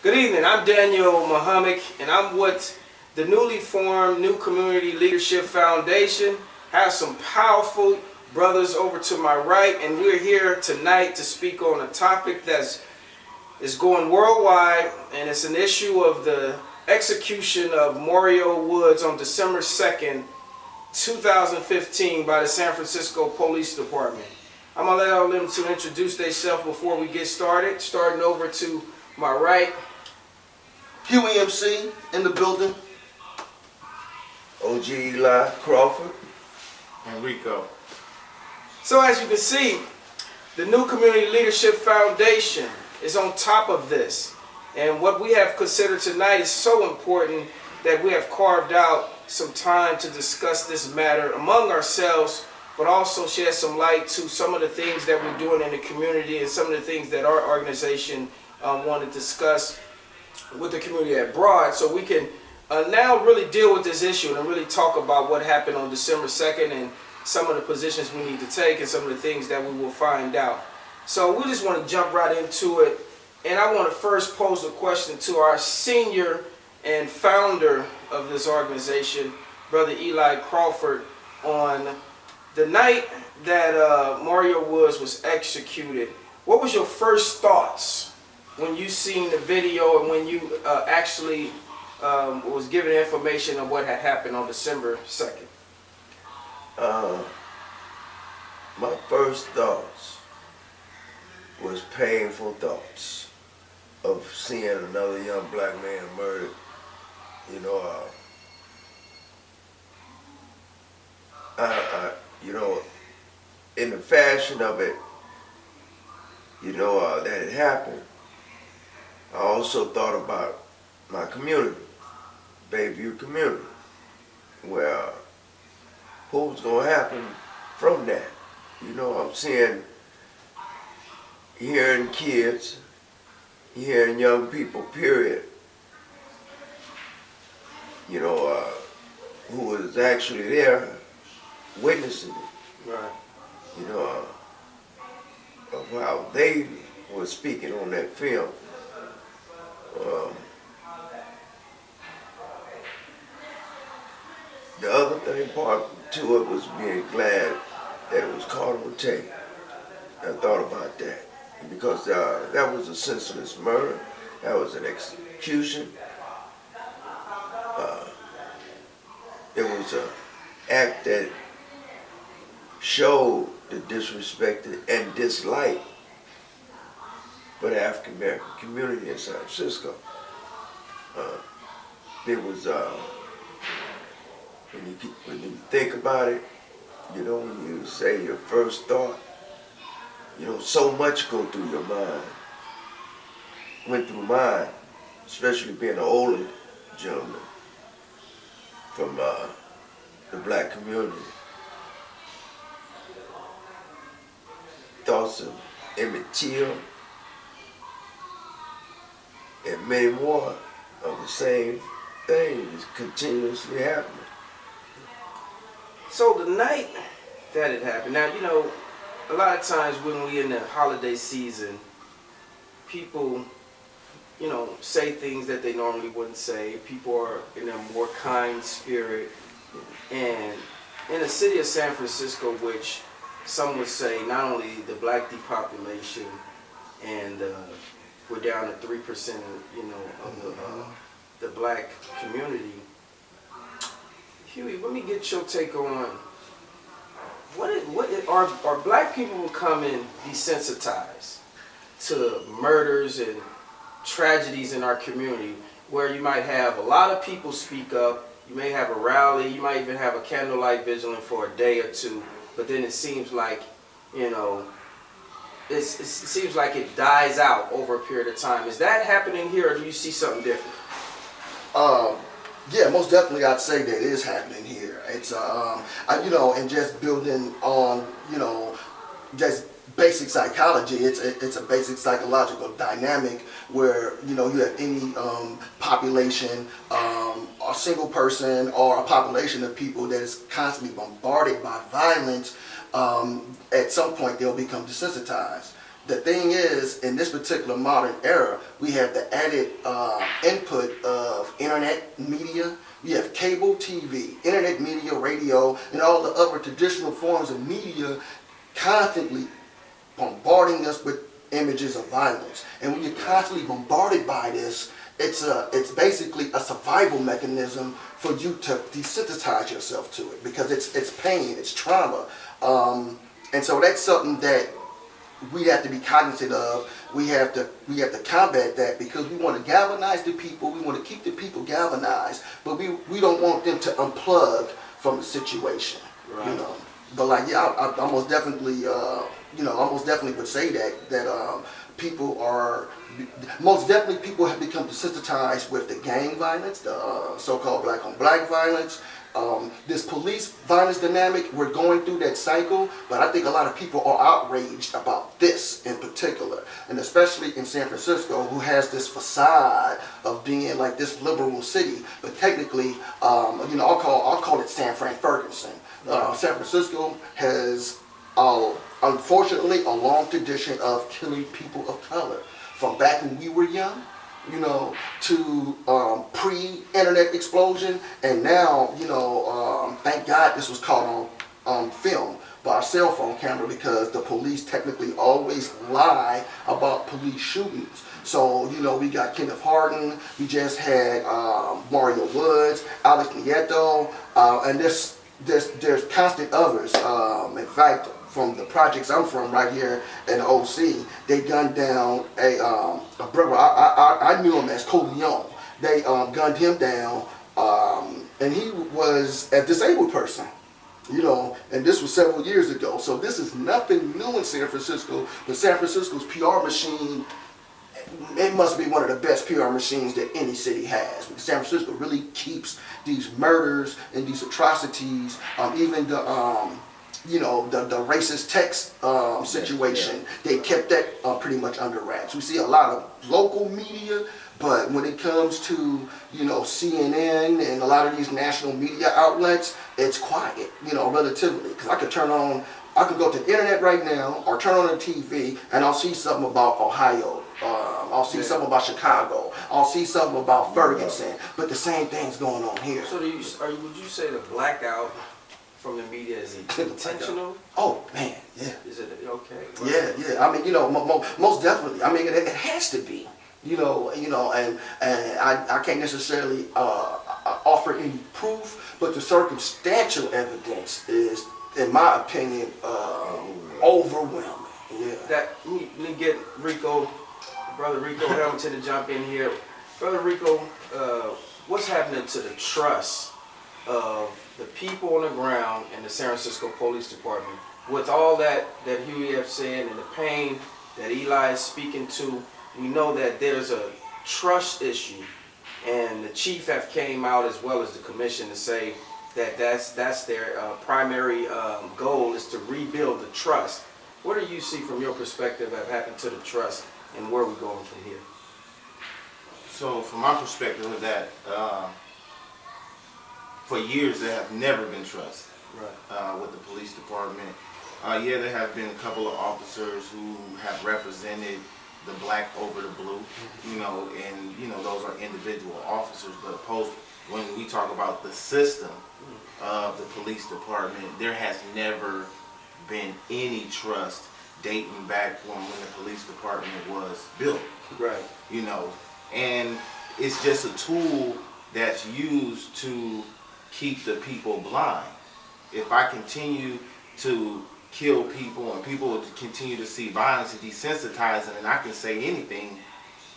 Good evening, I'm Daniel Muhammad, and I'm with the newly formed New Community Leadership Foundation. Have some powerful brothers over to my right, and we're here tonight to speak on a topic that is going worldwide, and it's an issue of the execution of Mario Woods on December 2nd, 2015 by the San Francisco Police Department. I'm going to allow them to introduce themselves before we get started. Starting over to my right. QEMC in the building. OG Eli Crawford. And Rico. So as you can see, the New Community Leadership Foundation is on top of this. And what we have considered tonight is so important that we have carved out some time to discuss this matter among ourselves, but also shed some light to some of the things that we're doing in the community and some of the things that our organization want to discuss with the community at broad, so we can now really deal with this issue and really talk about what happened on December 2nd and some of the positions we need to take and some of the things that we will find out. So we just want to jump right into it, and I want to first pose a question to our senior and founder of this organization, Brother Eli Crawford. On the night that Mario Woods was executed, what was your first thoughts when you seen the video and when you actually was given information of what had happened on December 2nd? My first thoughts was painful thoughts of seeing another young black man murdered. In the fashion of it, that it happened. I also thought about my community, Bayview community, where what was going to happen from that. I'm hearing kids, hearing young people, period, who was actually there witnessing it. Right. Of how they were speaking on that film. The other thing, part to it, was being glad that it was caught on tape. I thought about that because that was a senseless murder. That was an execution. It was an act that showed the disrespect and dislike for the African American community in San Francisco. It was when you think about it, when you say your first thought, so much go through your mind. Went through mine, especially being an older gentleman from the black community. Thoughts of Emmett Till and many more of the same thing is continuously happening. So the night that it happened, now a lot of times when we in the holiday season, people say things that they normally wouldn't say. People are in a more kind spirit, and in the city of San Francisco, which some would say not only the black depopulation, and we're down to 3% of the black community. Huey, let me get your take on are black people becoming desensitized to murders and tragedies in our community, where you might have a lot of people speak up, you may have a rally, you might even have a candlelight vigil for a day or two, but then it seems like, it seems like it dies out over a period of time. Is that happening here, or do you see something different? Yeah, most definitely I'd say that is happening here. It's, and just building on, just basic psychology, it's a basic psychological dynamic where, you have any population, a single person or a population of people that is constantly bombarded by violence, at some point they'll become desensitized. the thing is, in this particular modern era, we have the added input of internet media. We have cable TV, internet media, radio, and all the other traditional forms of media constantly bombarding us with images of violence. And when you're constantly bombarded by this, it's basically a survival mechanism for you to desensitize yourself to it, because it's pain, it's trauma. And so that's something that we have to be cognizant of. We have to combat that, because we want to galvanize the people. We want to keep the people galvanized, but we don't want them to unplug from the situation. Right. You know. But like, yeah, I most definitely, I most definitely would say that people are, most definitely people have become desensitized with the gang violence, the so-called black on black violence. This police violence dynamic, we're going through that cycle, but I think a lot of people are outraged about this in particular, and especially in San Francisco, who has this facade of being like this liberal city, but technically, I'll call it San Fran Ferguson. San Francisco has, unfortunately, a long tradition of killing people of color, from back when we were young, to pre-internet explosion, and now, thank God this was caught on film by a cell phone camera, because the police technically always lie about police shootings. So, we got Kenneth Harden, we just had Mario Woods, Alex Nieto, and there's constant others. In fact, from the projects I'm from right here in the OC, they gunned down a brother. I knew him as Coleon. They gunned him down, and he was a disabled person, and this was several years ago. So this is nothing new in San Francisco, but San Francisco's PR machine, it must be one of the best PR machines that any city has, because San Francisco really keeps these murders and these atrocities, even the racist text situation, they kept that pretty much under wraps. We see a lot of local media, but when it comes to, CNN and a lot of these national media outlets, it's quiet, relatively. Because I can go to the internet right now, or turn on the TV, and I'll see something about Ohio. I'll see something about Chicago. I'll see something about Ferguson. But the same thing's going on here. So would you say the blackout from the media is intentional? Oh man, yeah. Is it okay? Yeah. I mean, most definitely. I mean, it has to be. And I can't necessarily offer any proof, but the circumstantial evidence is, in my opinion, overwhelming. Yeah. Let me get Brother Rico Hamilton to jump in here. Brother Rico, what's happening to the trust of the people on the ground in the San Francisco Police Department with all that Huey have said and the pain that Eli is speaking to? We know that there's a trust issue, and the chief have came out as well as the commission to say that that's their primary goal, is to rebuild the trust. What do you see from your perspective have happened to the trust, and where are we going from here? So from my perspective of that, for years there have never been trust with the police department. Yeah, there have been a couple of officers who have represented the black over the blue, and those are individual officers, but when we talk about the system of the police department, there has never been any trust dating back when the police department was built. Right. And it's just a tool that's used to keep the people blind. If I continue to kill people and people continue to see violence and desensitize them, and I can say anything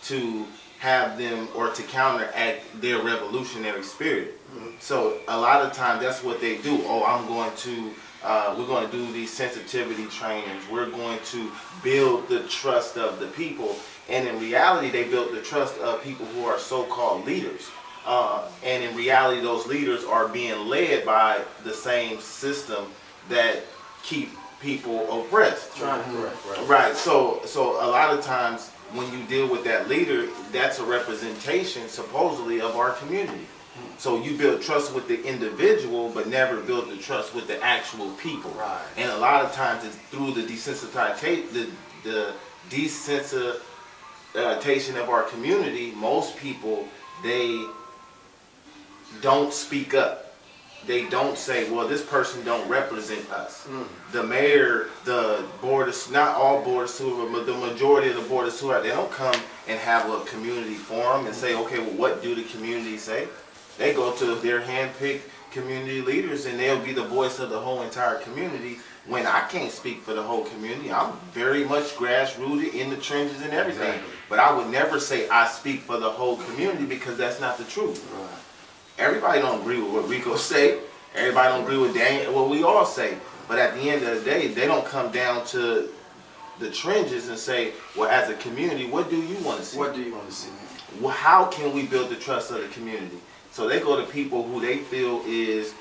to have them or to counteract their revolutionary spirit. So a lot of times that's what they do. We're going to do these sensitivity trainings. We're going to build the trust of the people. And in reality, they built the trust of people who are so-called leaders. And in reality, those leaders are being led by the same system that keep people oppressed. Right. So a lot of times when you deal with that leader, that's a representation supposedly of our community. So you build trust with the individual, but never build the trust with the actual people. Right. And a lot of times it's through the desensitization, the desensitization of our community, most people, they don't speak up. They don't say, well, this person don't represent us. The mayor, the board of, not all board of sewer, but the majority of the board of sewer, they don't come and have a community forum and say, okay, well, what do the community say? They go to their hand-picked community leaders and they'll be the voice of the whole entire community. When I can't speak for the whole community, I'm very much grassrooted in the trenches and everything. Exactly. But I would never say I speak for the whole community because that's not the truth. Right. Everybody don't agree with what Rico say. Everybody don't agree with Daniel, what we all say. But at the end of the day, they don't come down to the trenches and say, well, as a community, what do you want to see? What do you want to see? Well, how can we build the trust of the community? So they go to people who they feel is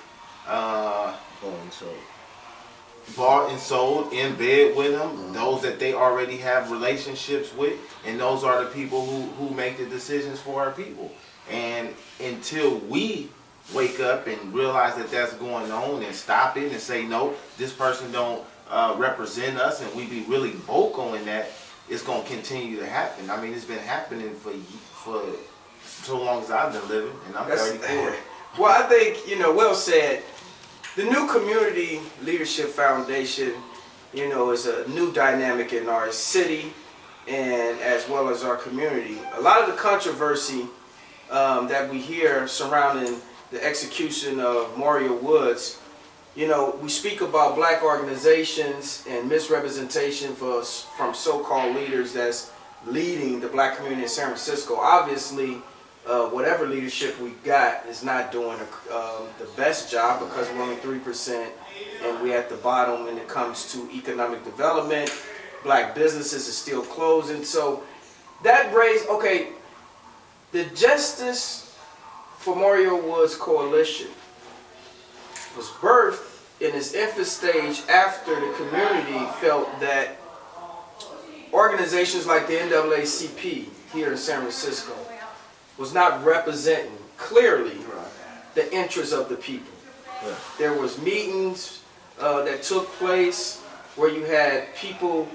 bought and sold, in bed with them, those that they already have relationships with, and those are the people who make the decisions for our people. And until we wake up and realize that that's going on and stop it and say, no, this person don't represent us, and we be really vocal in that, it's going to continue to happen. I mean, it's been happening for so long as I've been living, and I'm 34. Well, I think, well said. The new Community Leadership Foundation, is a new dynamic in our city and as well as our community. A lot of the controversy that we hear surrounding the execution of Mario Woods, we speak about black organizations and misrepresentation from so-called leaders that's leading the black community in San Francisco. Obviously, whatever leadership we got is not doing the best job because we're only 3% and we're at the bottom when it comes to economic development. Black businesses are still closing. So that raised, okay, the Justice for Mario Woods Coalition was birthed in its infant stage after the community felt that organizations like the NAACP here in San Francisco was not representing clearly the interests of the people. There was meetings that took place where you had people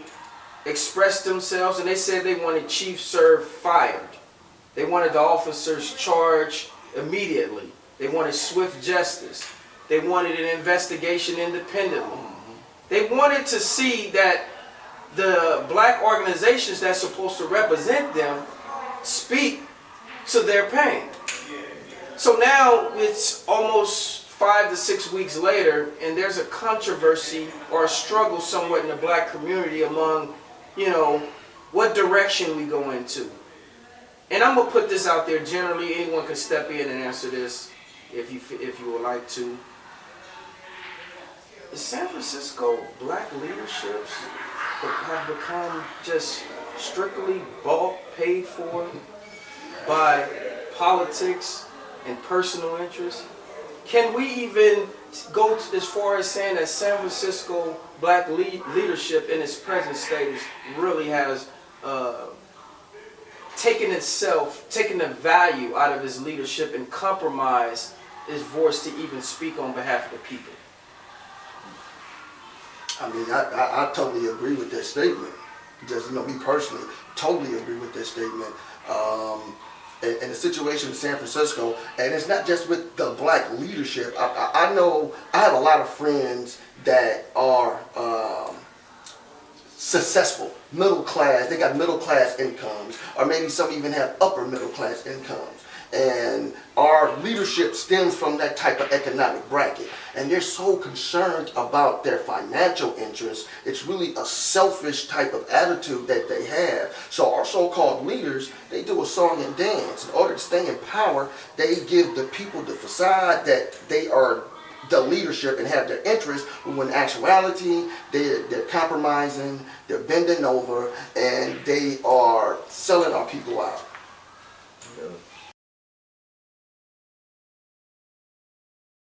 express themselves and they said they wanted Chief Serve fired. They wanted the officers charged immediately. They wanted swift justice. They wanted an investigation independently. They wanted to see that the black organizations that's supposed to represent them speak to their pain. So now it's almost 5 to 6 weeks later and there's a controversy or a struggle somewhat in the black community among, what direction we go into. And I'm going to put this out there generally. Anyone can step in and answer this if you would like to. Is San Francisco black leaderships have become just strictly bought, paid for by politics and personal interests? Can we even go as far as saying that San Francisco black leadership in its present status really has taken the value out of its leadership and compromised its voice to even speak on behalf of the people? I mean, I totally agree with that statement. Just, me personally, totally agree with that statement. And the situation in San Francisco, and it's not just with the black leadership. I know I have a lot of friends that are successful, middle class. They got middle class incomes, or maybe some even have upper middle class incomes. And our leadership stems from that type of economic bracket. And they're so concerned about their financial interests. It's really a selfish type of attitude that they have. So our so-called leaders, they do a song and dance. In order to stay in power, they give the people the facade that they are the leadership and have their interests, when in actuality, they're compromising, they're bending over, and they are selling our people out. Yeah.